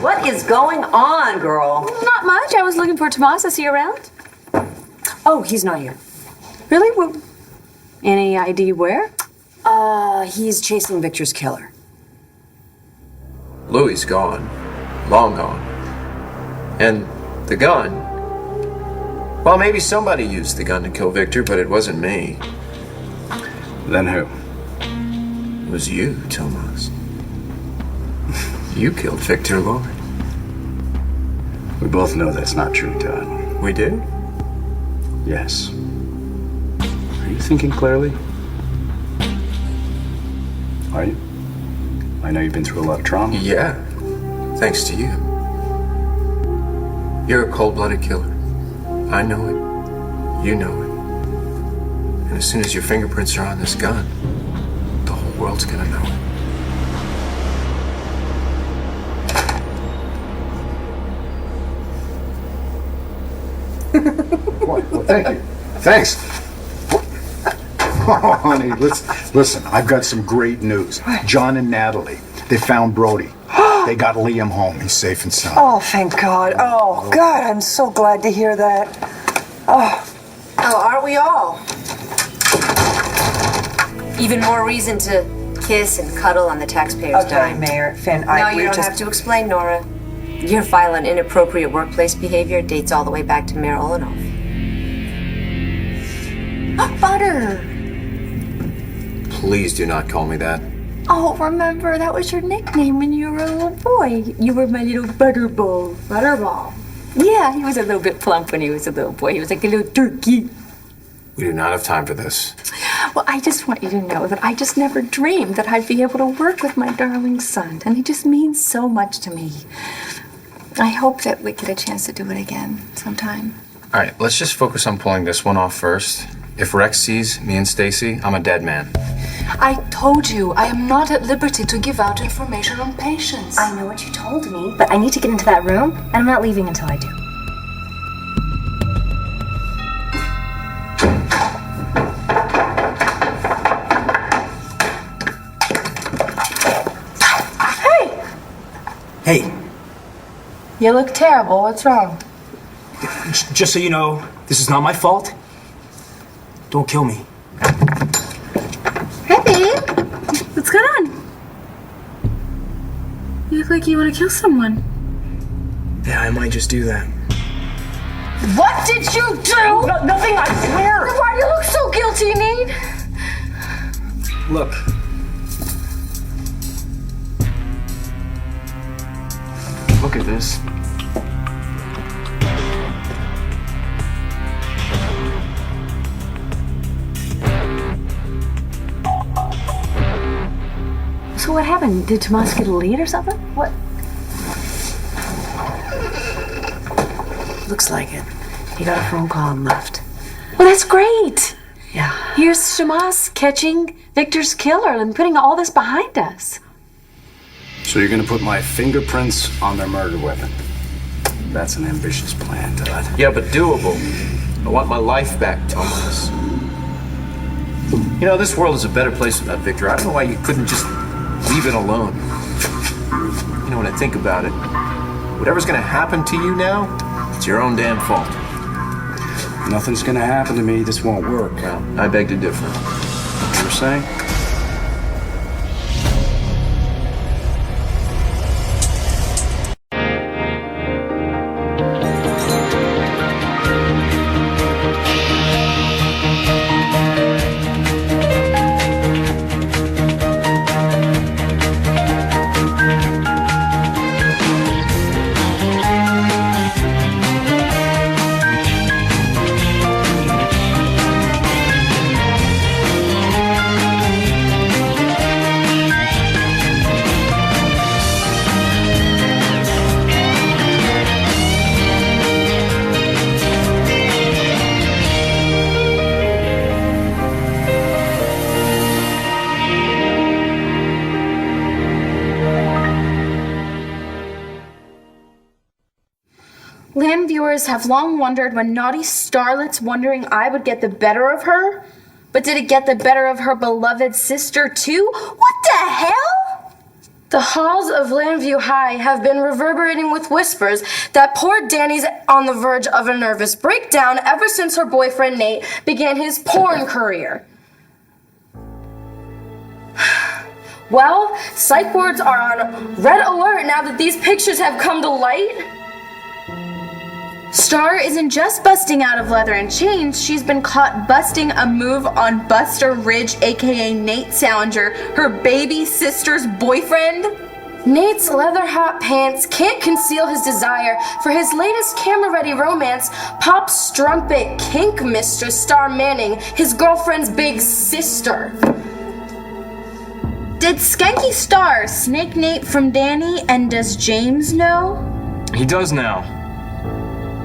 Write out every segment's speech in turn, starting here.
What is going on, girl? Not much. I was looking for Tomas. Is he around? Oh, he's not here. Really? Well, any idea where? He's chasing Victor's killer. Louis gone. Long gone. And the gun. Well, maybe somebody used the gun to kill Victor, but it wasn't me. Then who? It was you, Thomas. You killed Victor Lloyd. We both know that's not true, Todd. We did? Yes. Are you thinking clearly? Are you? I know you've been through a lot of trauma. Yeah. Thanks to you. You're a cold-blooded killer. I know it. You know it. And as soon as your fingerprints are on this gun, the whole world's gonna know it. Well, thank you. Thanks. Oh, honey, listen, I've got some great news. John and Natalie, they found Brody. They got Liam home. He's safe and sound. Oh, thank God. Oh, God, I'm so glad to hear that. Oh, aren't we all? Even more reason to kiss and cuddle on the taxpayer's okay, dime. Mayor Finn, No, you don't have to explain, Nora. Your file on inappropriate workplace behavior dates all the way back to Mayor Olenoff. Butter. Please do not call me that. Oh, remember, that was your nickname when you were a little boy. You were my little butterball. Butterball. Yeah, he was a little bit plump when he was a little boy. He was like a little turkey. We do not have time for this. Well, I just want you to know that I just never dreamed that I'd be able to work with my darling son. And he just means so much to me. I hope that we get a chance to do it again sometime. All right, let's just focus on pulling this one off first. If Rex sees me and Stacy, I'm a dead man. I told you, I am not at liberty to give out information on patients. I know what you told me, but I need to get into that room, and I'm not leaving until I do. Hey, You look terrible. What's wrong? just so you know, this is not my fault. Don't kill me. Hey, babe. What's going on? You look like you want to kill someone. Yeah, I might just do that. What did you do? Nothing, I swear! Why do you look so guilty, Nate? Look. Look at this. So what happened? Did Tomas get a lead or something? What? Looks like it. He got a phone call and left. Well, that's great. Yeah. Here's Tomas catching Victor's killer and putting all this behind us. So you're gonna put my fingerprints on their murder weapon. That's an ambitious plan, Todd. Yeah, but doable. I want my life back, Thomas. You know, this world is a better place without Victor. I don't know why you couldn't just leave it alone. You know, when I think about it, whatever's gonna happen to you now, it's your own damn fault. Nothing's gonna happen to me. This won't work. Well, I beg to differ. You were saying? Land viewers have long wondered when naughty starlet's wondering I would get the better of her. But did it get the better of her beloved sister too? What the hell? The halls of Landview High have been reverberating with whispers that poor Danny's on the verge of a nervous breakdown ever since her boyfriend Nate began his porn career. Well, psych wards are on red alert now that these pictures have come to light. Star isn't just busting out of leather and chains, she's been caught busting a move on Buster Ridge, aka Nate Salinger, her baby sister's boyfriend. Nate's leather hot pants can't conceal his desire for his latest camera-ready romance, pop strumpet kink mistress Star Manning, his girlfriend's big sister. Did Skanky Star snake Nate from Danny, and does James know? He does now.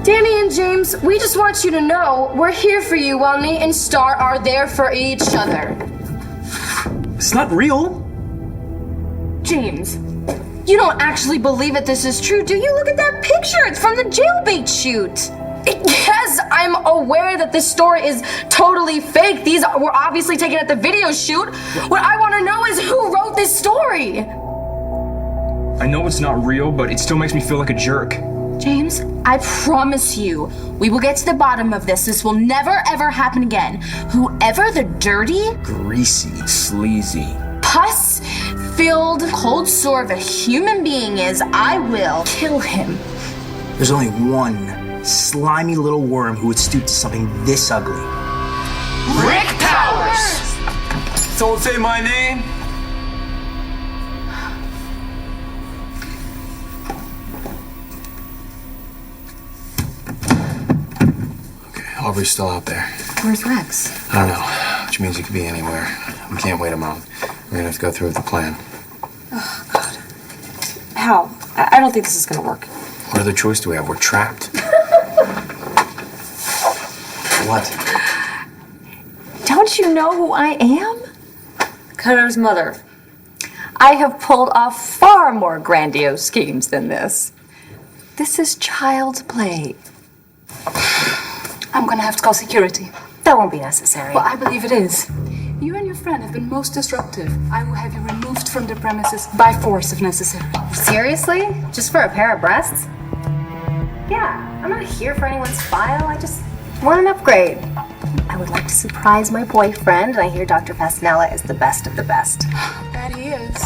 Danny and James, we just want you to know we're here for you while Nate and Star are there for each other. It's not real. James, you don't actually believe that this is true, do you? Look at that picture. It's from the jailbait shoot. Yes, I'm aware that this story is totally fake. These were obviously taken at the video shoot. What I want to know is who wrote this story. I know it's not real, but it still makes me feel like a jerk. James, I promise you, we will get to the bottom of this. This will never ever happen again. Whoever the dirty, Greasy, sleazy, pus-filled cold sore of a human being is, I will kill him. There's only one slimy little worm who would stoop to something this ugly. Rick Powers! Don't say my name. Aubrey's still out there. Where's Rex? I don't know, which means he could be anywhere. We can't wait a month. We're gonna have to go through with the plan. Oh, God. Hal, I don't think this is gonna work. What other choice do we have? We're trapped. What? Don't you know who I am? Cutter's mother. I have pulled off far more grandiose schemes than this. This is child's play. I'm gonna have to call security. That won't be necessary. Well, I believe it is. You and your friend have been most disruptive. I will have you removed from the premises by force if necessary. Seriously? Just for a pair of breasts? Yeah, I'm not here for anyone's file. I just want an upgrade. I would like to surprise my boyfriend, and I hear Dr. Fastanella is the best of the best. That he is.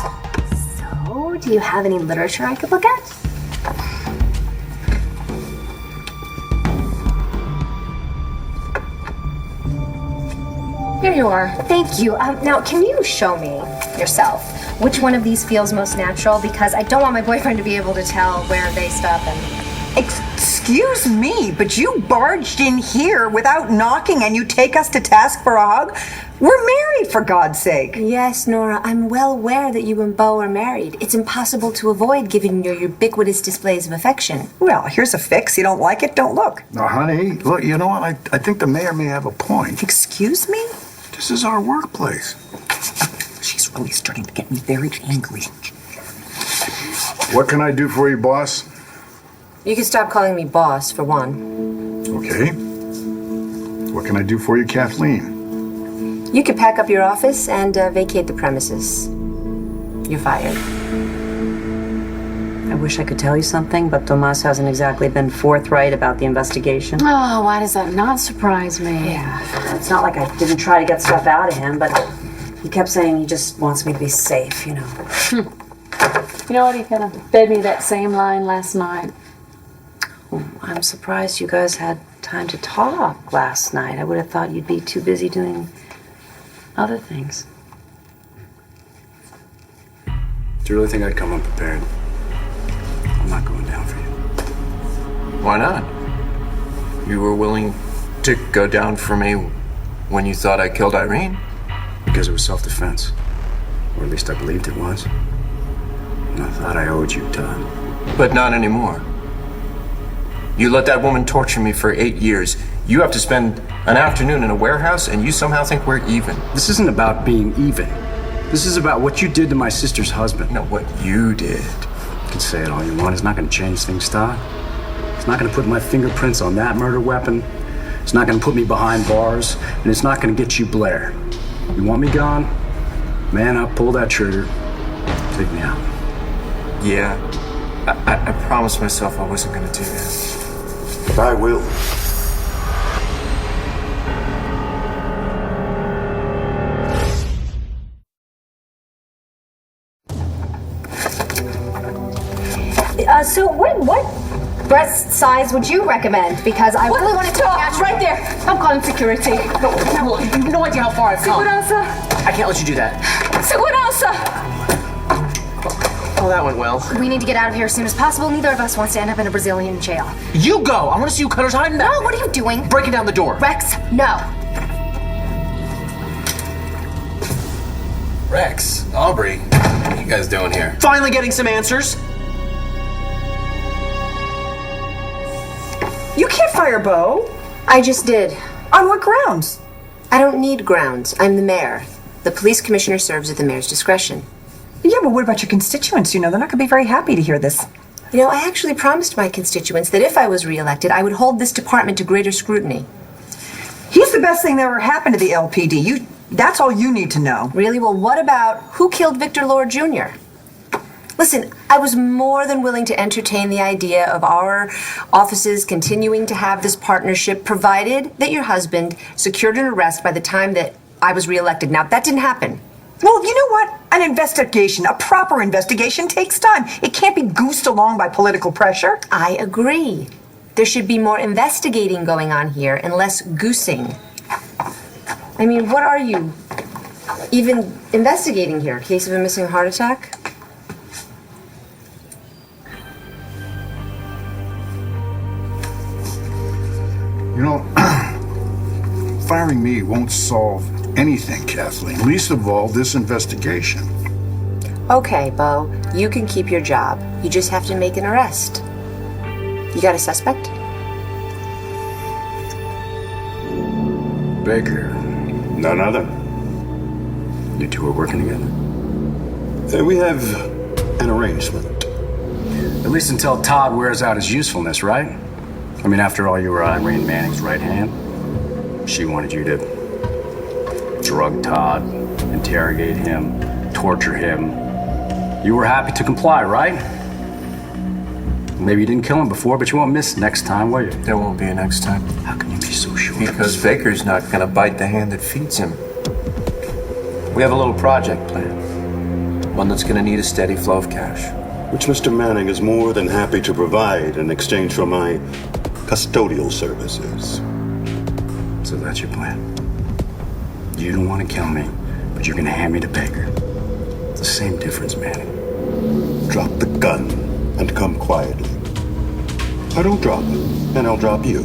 So, do you have any literature I could look at? Here you are. Thank you. Now, can you show me yourself which one of these feels most natural? Because I don't want my boyfriend to be able to tell where they stop and... Excuse me, but you barged in here without knocking and you take us to task for a hug? We're married, for God's sake. Yes, Nora, I'm well aware that you and Beau are married. It's impossible to avoid given your ubiquitous displays of affection. Well, here's a fix. You don't like it, don't look. Now, honey, look, you know what? I think the mayor may have a point. Excuse me? This is our workplace. She's really starting to get me very angry. What can I do for you, boss? You can stop calling me boss, for one. Okay. What can I do for you, Kathleen? You can pack up your office and vacate the premises. You're fired. I wish I could tell you something, but Tomas hasn't exactly been forthright about the investigation. Oh, why does that not surprise me? Yeah, it's not like I didn't try to get stuff out of him, but he kept saying he just wants me to be safe, you know. You know what? He kind of fed me that same line last night. Well, I'm surprised you guys had time to talk last night. I would have thought you'd be too busy doing other things. Do you really think I'd come unprepared? I'm not going down for you. Why not? You were willing to go down for me when you thought I killed Irene? Because it was self-defense. Or at least I believed it was. And I thought I owed you, Todd. But not anymore. You let that woman torture me for 8 years. You have to spend an afternoon in a warehouse, and you somehow think we're even. This isn't about being even. This is about what you did to my sister's husband. No, what you did. You can say it all you want. It's not going to change things, Todd. It's not going to put my fingerprints on that murder weapon. It's not going to put me behind bars. And it's not going to get you Blair. You want me gone? Man up, pull that trigger. Take me out. Yeah. I promised myself I wasn't gonna do that. I will. So what breast size would you recommend? Because I really want to That's right there. I'm calling security. No, you have no idea how far I've come. Segurança. I can't let you do that. Segurança. Oh, that went well. We need to get out of here as soon as possible. Neither of us wants to end up in a Brazilian jail. You go. I want to see you cut her time back. No, what are you doing? Breaking down the door. Rex, no. Rex, Aubrey, what are you guys doing here? Finally getting some answers. You can't fire Bo. I just did. On what grounds? I don't need grounds. I'm the mayor. The police commissioner serves at the mayor's discretion. Yeah, but what about your constituents? You know, they're not going to be very happy to hear this. You know, I actually promised my constituents that if I was reelected, I would hold this department to greater scrutiny. He's the best thing that ever happened to the LPD. That's all you need to know. Really? Well, what about who killed Victor Lord Jr.? Listen, I was more than willing to entertain the idea of our offices continuing to have this partnership, provided that your husband secured an arrest by the time that I was reelected. Now, that didn't happen. Well, you know what? An investigation, a proper investigation, takes time. It can't be goosed along by political pressure. I agree. There should be more investigating going on here and less goosing. I mean, what are you even investigating here? Case of a missing heart attack? You know, firing me won't solve anything, Kathleen. Least of all, this investigation. Okay, Bo, you can keep your job. You just have to make an arrest. You got a suspect? Baker. None other. You two are working together? We have an arrangement. At least until Todd wears out his usefulness, right? I mean, after all, you were Irene Manning's right hand. She wanted you to drug Todd, interrogate him, torture him. You were happy to comply, right? Maybe you didn't kill him before, but you won't miss next time, will you? There won't be a next time. How can you be so sure? Because Baker's not gonna bite the hand that feeds him. We have a little project plan. One that's gonna need a steady flow of cash. Which Mr. Manning is more than happy to provide in exchange for my custodial services. So that's your plan. You don't want to kill me, but you're gonna hand me to Baker. It's the same difference, Manning. Drop the gun and come quietly. I don't drop it, and I'll drop you.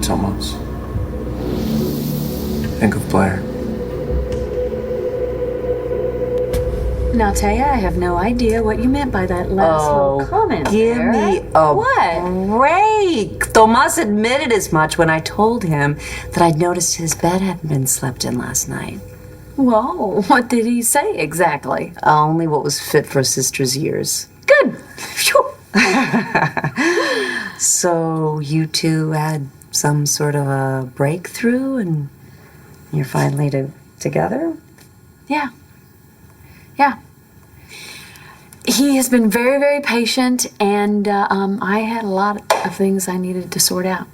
Thomas. Think of Blair. Now, Taya, I have no idea what you meant by that last little comment. Give there. me a What? break. Thomas admitted as much when I told him that I'd noticed his bed hadn't been slept in last night. Whoa, what did he say exactly? Only what was fit for a sister's ears. Good. Phew. So you two had some sort of a breakthrough and you're finally together? Yeah. Yeah. He has been very, very patient, and I had a lot of things I needed to sort out.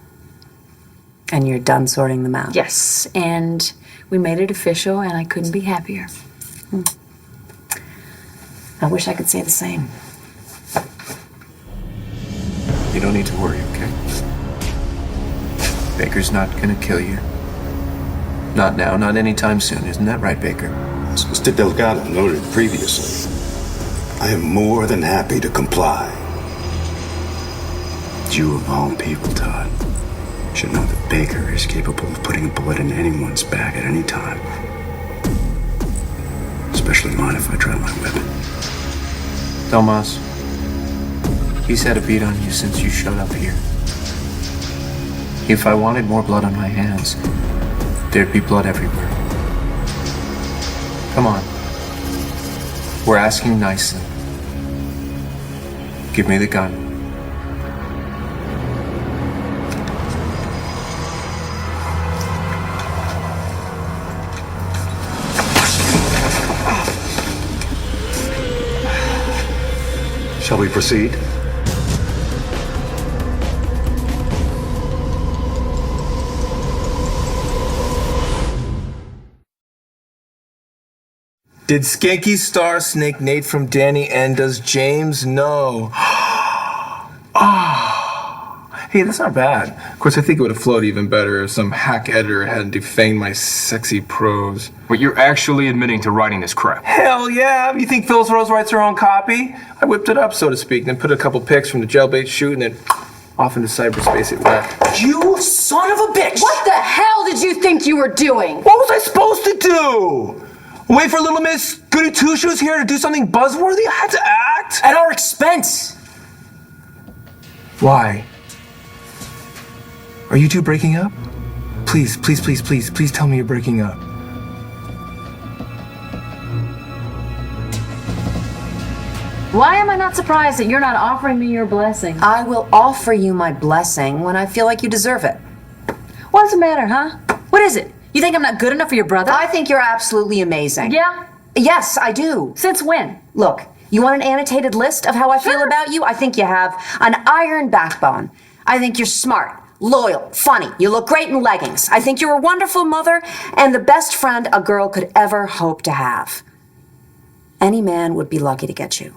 And you're done sorting them out? Yes, and we made it official, and I couldn't be happier. I wish I could say the same. You don't need to worry, okay? Baker's not gonna kill you. Not now, not anytime soon. Isn't that right, Baker? As Mr. Delgado noted previously, I am more than happy to comply. You of all people, Todd, should know that Baker is capable of putting a bullet in anyone's back at any time. Especially mine if I drop my weapon. Thomas, he's had a beat on you since you showed up here. If I wanted more blood on my hands, there'd be blood everywhere. Come on. We're asking nicely. Give me the gun. Shall we proceed? Did Skanky Star snake Nate from Danny, and does James know? Hey, that's not bad. Of course, I think it would have flowed even better if some hack editor hadn't defanged my sexy prose. But you're actually admitting to writing this crap. Hell yeah! You think Phyllis Rose writes her own copy? I whipped it up, so to speak, then put a couple pics from the jailbait shoot, and then off into cyberspace it went. You son of a bitch! What the hell did you think you were doing? What was I supposed to do? Wait for little Miss Goody Two Shoes here to do something buzzworthy? I had to act? At our expense! Why? Are you two breaking up? Please, please, please, please, please tell me you're breaking up. Why am I not surprised that you're not offering me your blessing? I will offer you my blessing when I feel like you deserve it. What's the matter, huh? What is it? You think I'm not good enough for your brother? I think you're absolutely amazing. Yeah? Yes, I do. Since when? Look, you want an annotated list of how I feel about you? I think you have an iron backbone. I think you're smart, loyal, funny. You look great in leggings. I think you're a wonderful mother and the best friend a girl could ever hope to have. Any man would be lucky to get you.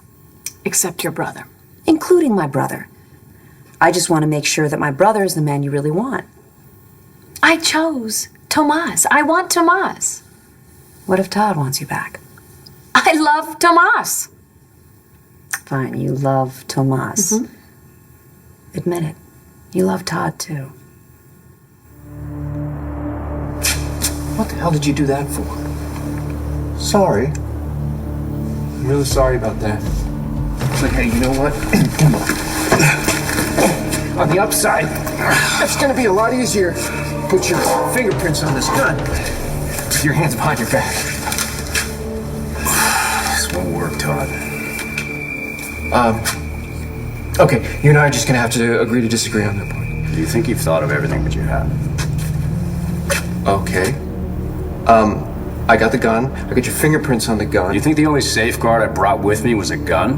Except your brother. Including my brother. I just want to make sure that my brother is the man you really want. I chose Tomas. I want Tomas. What if Todd wants you back? I love Tomas. Fine, you love Tomas. Mm-hmm. Admit it. You love Todd, too. What the hell did you do that for? Sorry. I'm really sorry about that. It's like, hey, you know what? On the upside, it's gonna be a lot easier. Put your fingerprints on this gun with your hands behind your back. This won't work, Todd. Okay, you and I are just gonna have to agree to disagree on that point. Do you think you've thought of everything that you have? Okay. I got the gun. I got your fingerprints on the gun. You think the only safeguard I brought with me was a gun?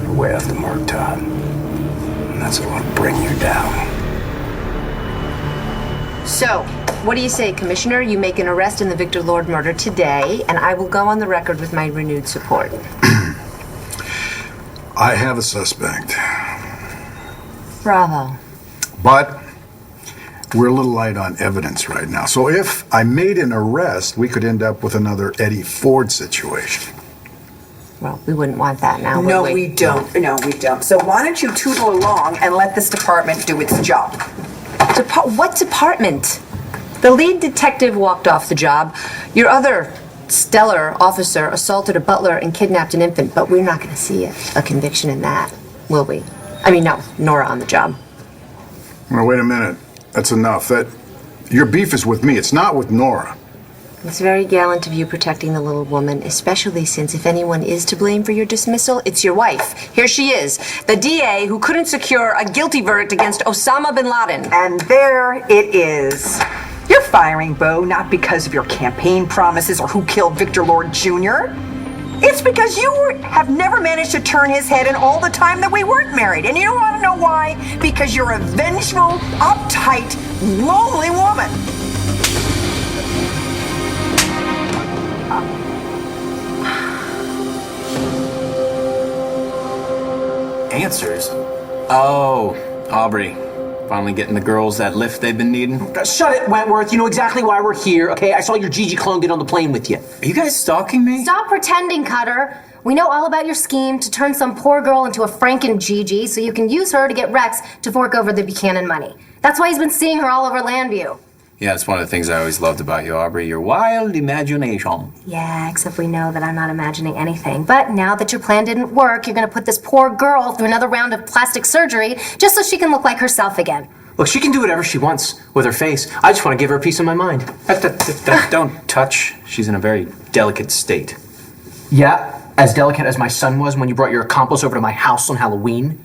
You're way off the mark, Todd. And that's what will bring you down. So, what do you say, Commissioner? You make an arrest in the Victor Lord murder today, and I will go on the record with my renewed support. I have a suspect. Bravo. But we're a little light on evidence right now. So if I made an arrest, we could end up with another Eddie Ford situation. Well, we wouldn't want that now, would No, we? we don't. No, we don't. So why don't you tootle along and let this department do its job? What department? The lead detective walked off the job. Your other stellar officer assaulted a butler and kidnapped an infant, but we're not going to see a conviction in that, will we? I mean, no, Nora on the job. Well, wait a minute. That's enough. Your beef is with me. It's not with Nora. It's very gallant of you protecting the little woman, especially since if anyone is to blame for your dismissal, it's your wife. Here she is, the DA who couldn't secure a guilty verdict against Osama bin Laden. And there it is. You're firing Bo not because of your campaign promises or who killed Victor Lord Jr. It's because you have never managed to turn his head in all the time that we weren't married. And you don't want to know why? Because you're a vengeful, uptight, lonely woman. Answers? Oh, Aubrey. Finally getting the girls that lift they've been needing? Shut it, Wentworth. You know exactly why we're here, okay? I saw your Gigi clone get on the plane with you. Are you guys stalking me? Stop pretending, Cutter. We know all about your scheme to turn some poor girl into a Franken Gigi so you can use her to get Rex to fork over the Buchanan money. That's why he's been seeing her all over Landview. Yeah, it's one of the things I always loved about you, Aubrey. Your wild imagination. Yeah, except we know that I'm not imagining anything. But now that your plan didn't work, you're gonna put this poor girl through another round of plastic surgery just so she can look like herself again. Look, she can do whatever she wants with her face. I just want to give her a piece of my mind. Don't touch. She's in a very delicate state. Yeah, as delicate as my son was when you brought your accomplice over to my house on Halloween.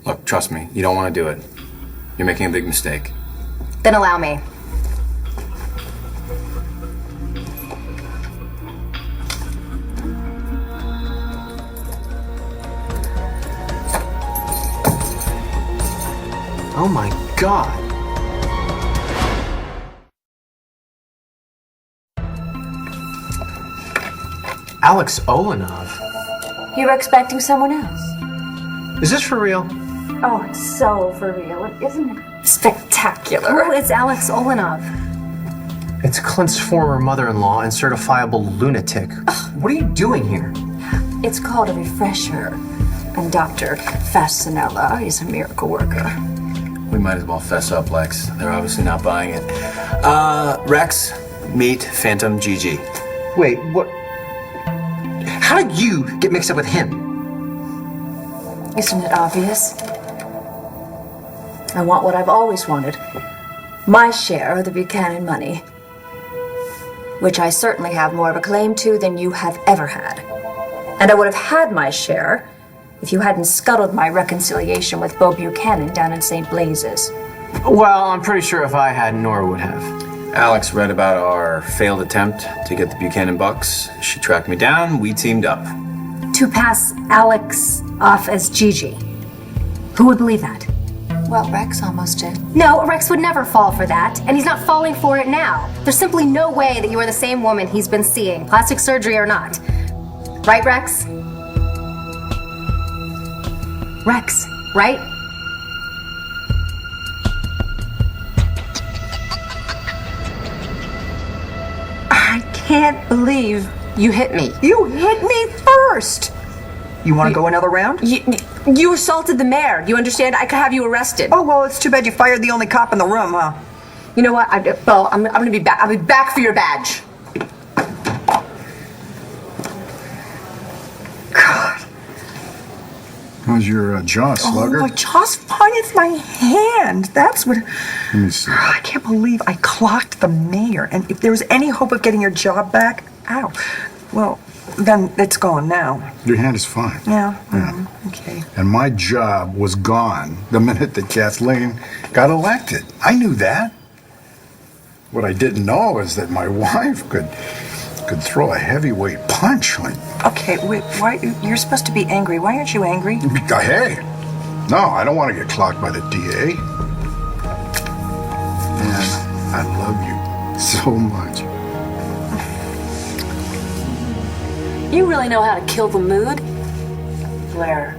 Look, trust me, you don't want to do it. You're making a big mistake. Then allow me. Oh my God. Alex Olenov. You were expecting someone else. Is this for real? Oh, it's so for real, isn't it? Spectacular. Who is Alex Olenov? It's Clint's former mother-in-law and certifiable lunatic. What are you doing here? It's called a refresher. And Dr. Fasanella is a miracle worker. We might as well fess up, Lex. They're obviously not buying it. Rex, meet Phantom GG. Wait, what? How did you get mixed up with him? Isn't it obvious? I want what I've always wanted. My share of the Buchanan money. Which I certainly have more of a claim to than you have ever had. And I would have had my share if you hadn't scuttled my reconciliation with Bo Buchanan down in St. Blazes. Well, I'm pretty sure if I had, Nora would have. Alex read about our failed attempt to get the Buchanan bucks. She tracked me down, we teamed up. To pass Alex off as Gigi. Who would believe that? Well, Rex almost did. No, Rex would never fall for that, and he's not falling for it now. There's simply no way that you are the same woman he's been seeing, plastic surgery or not. Right, Rex? Rex, right? I can't believe You hit me. you hit me first. You want to go another round? You assaulted the mayor. You understand? I could have you arrested. Oh, well, it's too bad you fired the only cop in the room, huh? You know what? Bo, I'm going to be back. I'll be back for your badge. God. How's your jaw, slugger? Oh, my jaw's fine. It's my hand. That's what... Let me see. I can't believe I clocked the mayor. And if there was any hope of getting your job back, ow. Well, then it's gone now. Your hand is fine. Yeah. Okay. And my job was gone the minute that Kathleen got elected. I knew that. What I didn't know is that my wife could throw a heavyweight punch. Okay, wait, why? You're supposed to be angry. Why aren't you angry? Hey, no, I don't want to get clocked by the DA. And I love you so much. You really know how to kill the mood? Blair,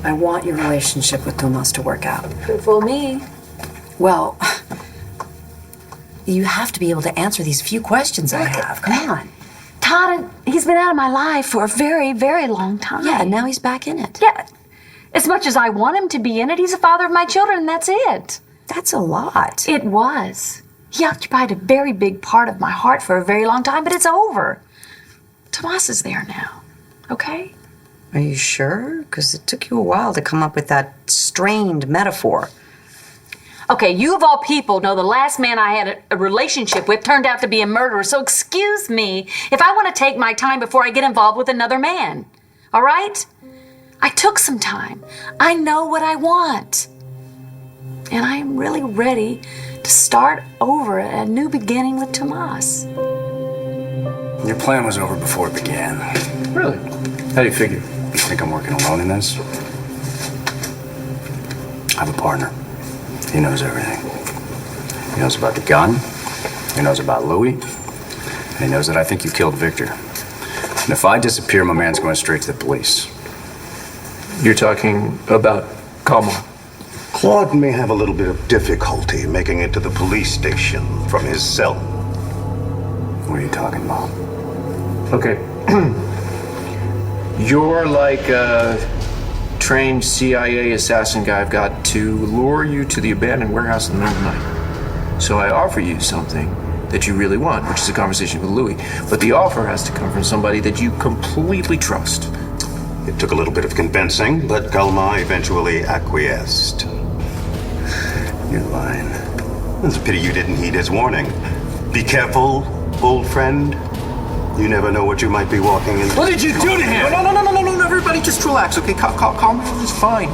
I want your relationship with Thomas to work out. For me? Well, you have to be able to answer these few questions I have. Come on. Todd, he's been out of my life for a very, very long time. Yeah, and now he's back in it. Yeah. As much as I want him to be in it, he's the father of my children, and that's it. That's a lot. It was. He occupied a very big part of my heart for a very long time, but it's over. Tomas is there now. Okay? Are you sure? Because it took you a while to come up with that strained metaphor. Okay, you of all people know the last man I had a relationship with turned out to be a murderer, so excuse me if I want to take my time before I get involved with another man. All right? I took some time. I know what I want. And I am really ready to start over a new beginning with Tomas. Your plan was over before it began. Really? How do you figure? You think I'm working alone in this? I have a partner. He knows everything. He knows about the gun. He knows about Louis. And he knows that I think you killed Victor. And if I disappear, my man's going straight to the police. You're talking about Kalma. Claude may have a little bit of difficulty making it to the police station from his cell. What are you talking about? Okay. You're like a trained CIA assassin guy. I've got to lure you to the abandoned warehouse in the middle of the night. So I offer you something that you really want, which is a conversation with Louis. But the offer has to come from somebody that you completely trust. It took a little bit of convincing, but Kalma eventually acquiesced. You're lying. It's a pity you didn't heed his warning. Be careful, old friend. You never know what you might be walking into. What did you do to him? No, everybody just relax, okay? Calm. He's fine.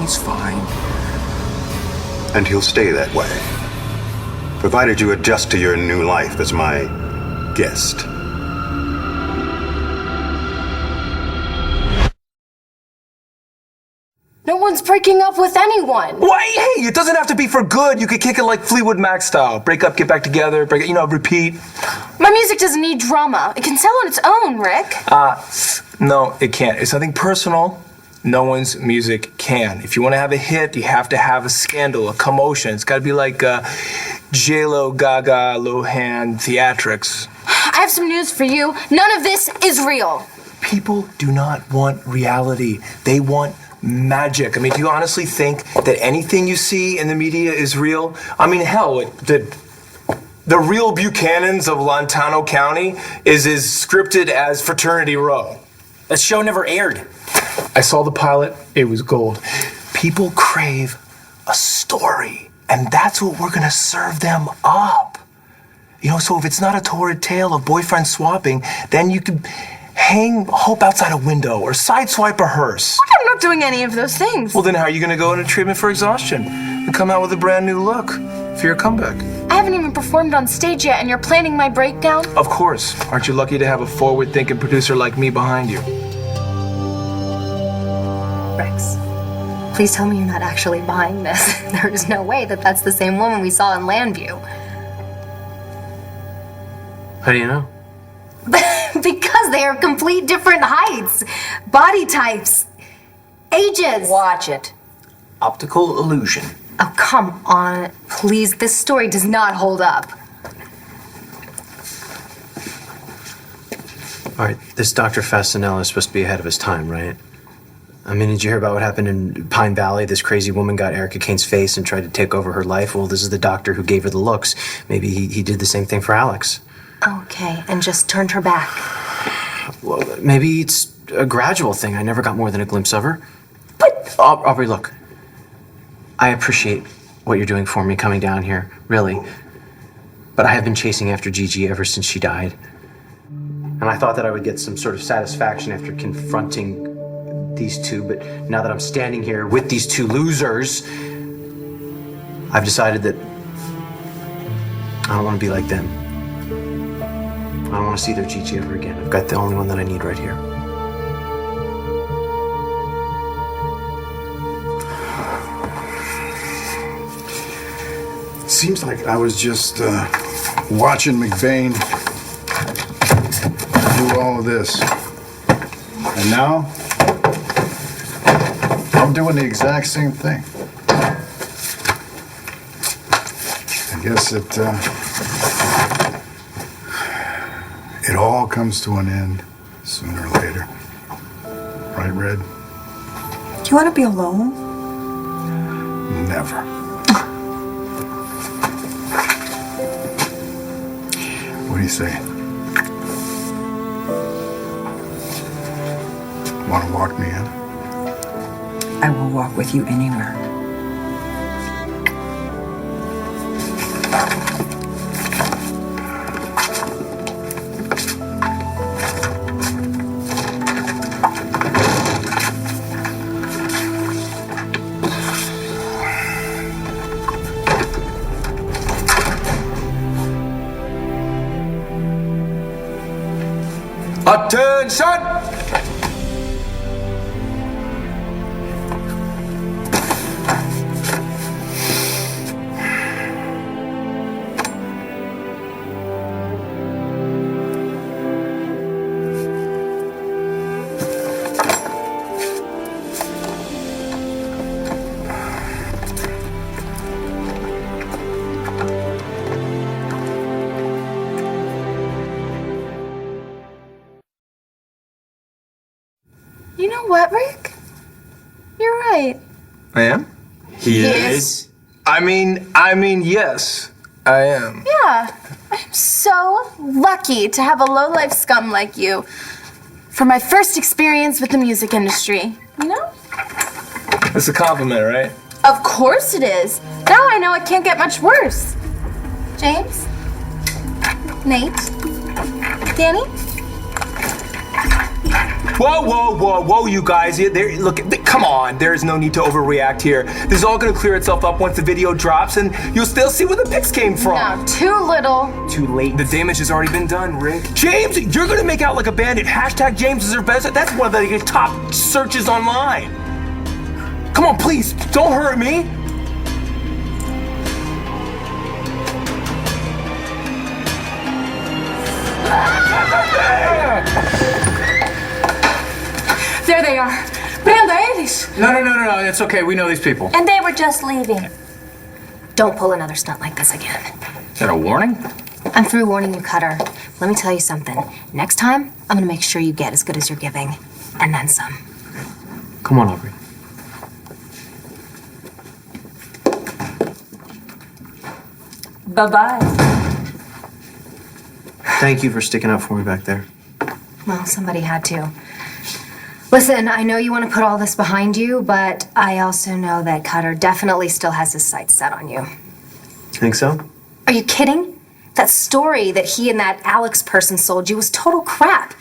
And he'll stay that way. Provided you adjust to your new life as my guest. No one's breaking up with anyone. Why? Hey, it doesn't have to be for good. You could kick it like Fleetwood Mac style. Break up, get back together, break it, repeat. My music doesn't need drama. It can sell on its own, Rick. No, it can't. It's nothing personal. No one's music can. If you want to have a hit, you have to have a scandal, a commotion. It's got to be like J-Lo, Gaga, Lohan, theatrics. I have some news for you. None of this is real. People do not want reality. They want magic. I mean, do you honestly think that anything you see in the media is real? I mean, hell, the real Buchanans of Lantano County is as scripted as Fraternity Row. That show never aired. I saw the pilot. It was gold. People crave a story, and that's what we're gonna serve them up. So if it's not a torrid tale of boyfriend swapping, then you can hang hope outside a window or sideswipe a hearse. I'm not doing any of those things. Well, then how are you gonna go into treatment for exhaustion and come out with a brand new look for your comeback? I haven't even performed on stage yet, and you're planning my breakdown? Of course. Aren't you lucky to have a forward-thinking producer like me behind you? Rex, please tell me you're not actually buying this. There is no way that that's the same woman we saw in Landview. How do you know? Because they are complete different heights, body types, ages. Watch it. Optical illusion. Oh, come on. Please, this story does not hold up. All right, this Dr. Fasanella is supposed to be ahead of his time, right? I mean, did you hear about what happened in Pine Valley? This crazy woman got Erica Kane's face and tried to take over her life. Well, this is the doctor who gave her the looks. Maybe he did the same thing for Alex. Okay, and just turned her back. Well, maybe it's a gradual thing. I never got more than a glimpse of her. But, Aubrey, look. I appreciate what you're doing for me coming down here, really. But I have been chasing after Gigi ever since she died. And I thought that I would get some sort of satisfaction after confronting these two, but now that I'm standing here with these two losers, I've decided that I don't want to be like them. I don't want to see their Gigi ever again. I've got the only one that I need right here. Seems like I was just watching McVeigh do all of this. And now, I'm doing the exact same thing. I guess it all comes to an end sooner or later. Right, Red? Do you want to be alone? Never. What do you say? Want to walk me in? I will walk with you anywhere. Attention! You know what, Rick? You're right. I am? He is? I mean, yes, I am. Yeah. I'm so lucky to have a low-life scum like you for my first experience with the music industry. You know? It's a compliment, right? Of course it is. Now I know it can't get much worse. James? Nate? Danny? Whoa, you guys. Look, come on. There is no need to overreact here. This is all going to clear itself up once the video drops, and you'll still see where the pics came from. No, too little. Too late. The damage has already been done, Rick. James, you're going to make out like a bandit. Hashtag James is our best. That's one of the top searches online. Come on, please, don't hurt me. There they are. Brenda, eles. No, it's okay. We know these people. And they were just leaving. Don't pull another stunt like this again. Is that a warning? I'm through warning you, Cutter. Let me tell you something. Next time, I'm gonna make sure you get as good as you're giving. And then some. Come on, Aubrey. Bye-bye. Thank you for sticking up for me back there. Well, somebody had to. Listen, I know you want to put all this behind you, but I also know that Cutter definitely still has his sights set on you. Think so? Are you kidding? That story that he and that Alex person sold you was total crap.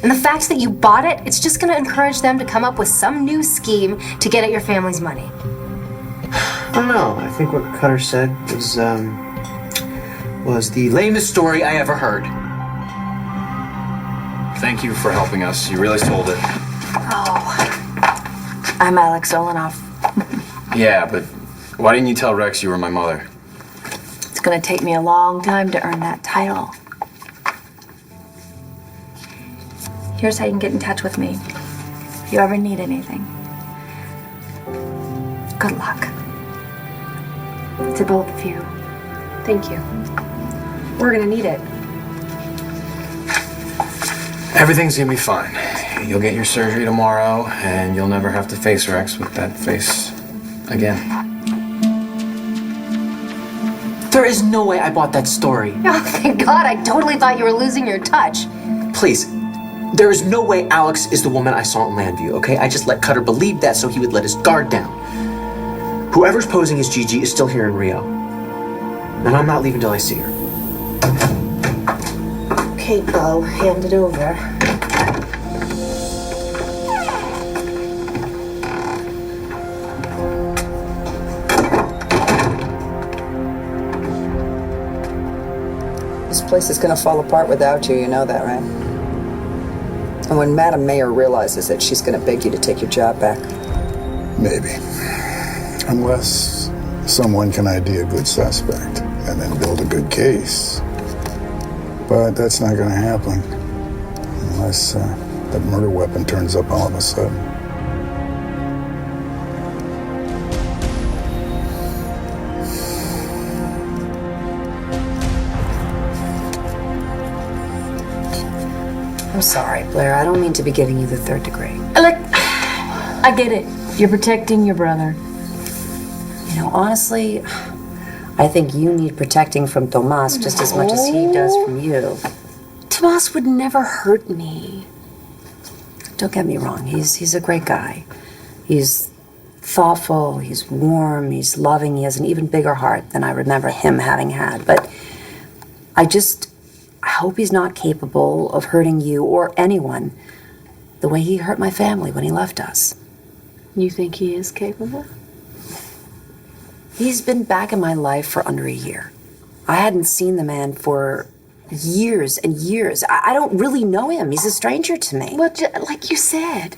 And the fact that you bought it, it's just going to encourage them to come up with some new scheme to get at your family's money. I don't know. I think what Cutter said was the lamest story I ever heard. Thank you for helping us. You really sold it. Oh, I'm Alex Olenoff. Yeah, but why didn't you tell Rex you were my mother? It's gonna take me a long time to earn that title. Here's how you can get in touch with me if you ever need anything. Good luck. To both of you. Thank you. We're gonna need it. Everything's gonna be fine. You'll get your surgery tomorrow, and you'll never have to face Rex with that face again. There is no way I bought that story. Oh, thank God. I totally thought you were losing your touch. Please, there is no way Alex is the woman I saw in Landview, okay? I just let Cutter believe that so he would let his guard down. Whoever's posing as Gigi is still here in Rio. And I'm not leaving till I see her. Okay, Bo, hand it over. This place is going to fall apart without you, you know that, right? And when Madam Mayor realizes it, she's going to beg you to take your job back. Maybe. Unless someone can ID a good suspect and then build a good case. But that's not going to happen unless that murder weapon turns up all of a sudden. I'm sorry, Blair. I don't mean to be giving you the third degree. Look, I get it. You're protecting your brother. You know, honestly, I think you need protecting from Tomas just as much as he does from you. Tomas would never hurt me. Don't get me wrong. He's a great guy. He's thoughtful, he's warm, he's loving, he has an even bigger heart than I remember him having had. But I hope he's not capable of hurting you or anyone the way he hurt my family when he left us. You think he is capable? He's been back in my life for under a year. I hadn't seen the man for years and years. I don't really know him. He's a stranger to me. Well, like you said,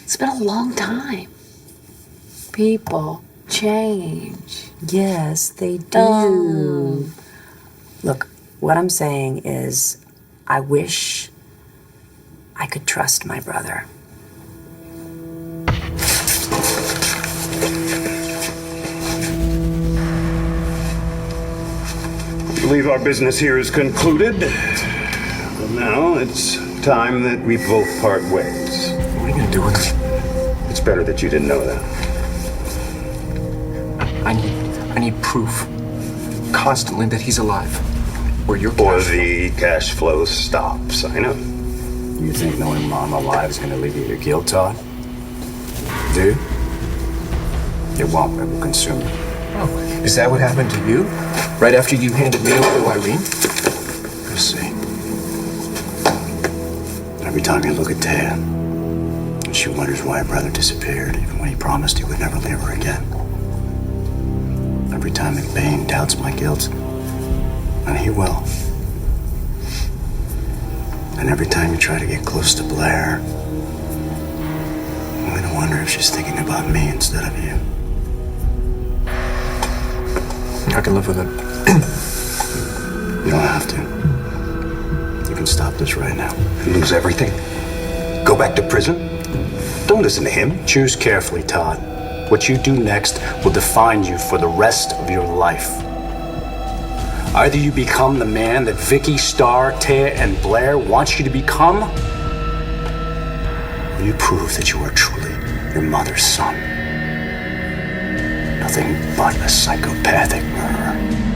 it's been a long time. People change. Yes, they do. Look, what I'm saying is, I wish I could trust my brother. I believe our business here is concluded. But now it's time that we both part ways. What are you gonna do with me? It's better that you didn't know that. I need proof constantly that he's alive. Or your Or the cash flow stops, I know. You think knowing Mom alive is going to alleviate your guilt, Todd? Dude? It won't. It will consume you. Oh, is that what happened to you? Right after you handed me over to Irene? Let's see. Every time you look at Taya, she wonders why her brother disappeared, even when he promised he would never leave her again. Every time McBain doubts my guilt, and he will. And every time you try to get close to Blair, I'm gonna wonder if she's thinking about me instead of you. I can live with it. You don't have to. You can stop this right now. Lose everything? Go back to prison? Don't listen to him. Choose carefully, Todd. What you do next will define you for the rest of your life. Either you become the man that Vicky, Starr, Taya, and Blair wants you to become, or you prove that you are truly your mother's son. Nothing but a psychopathic murderer.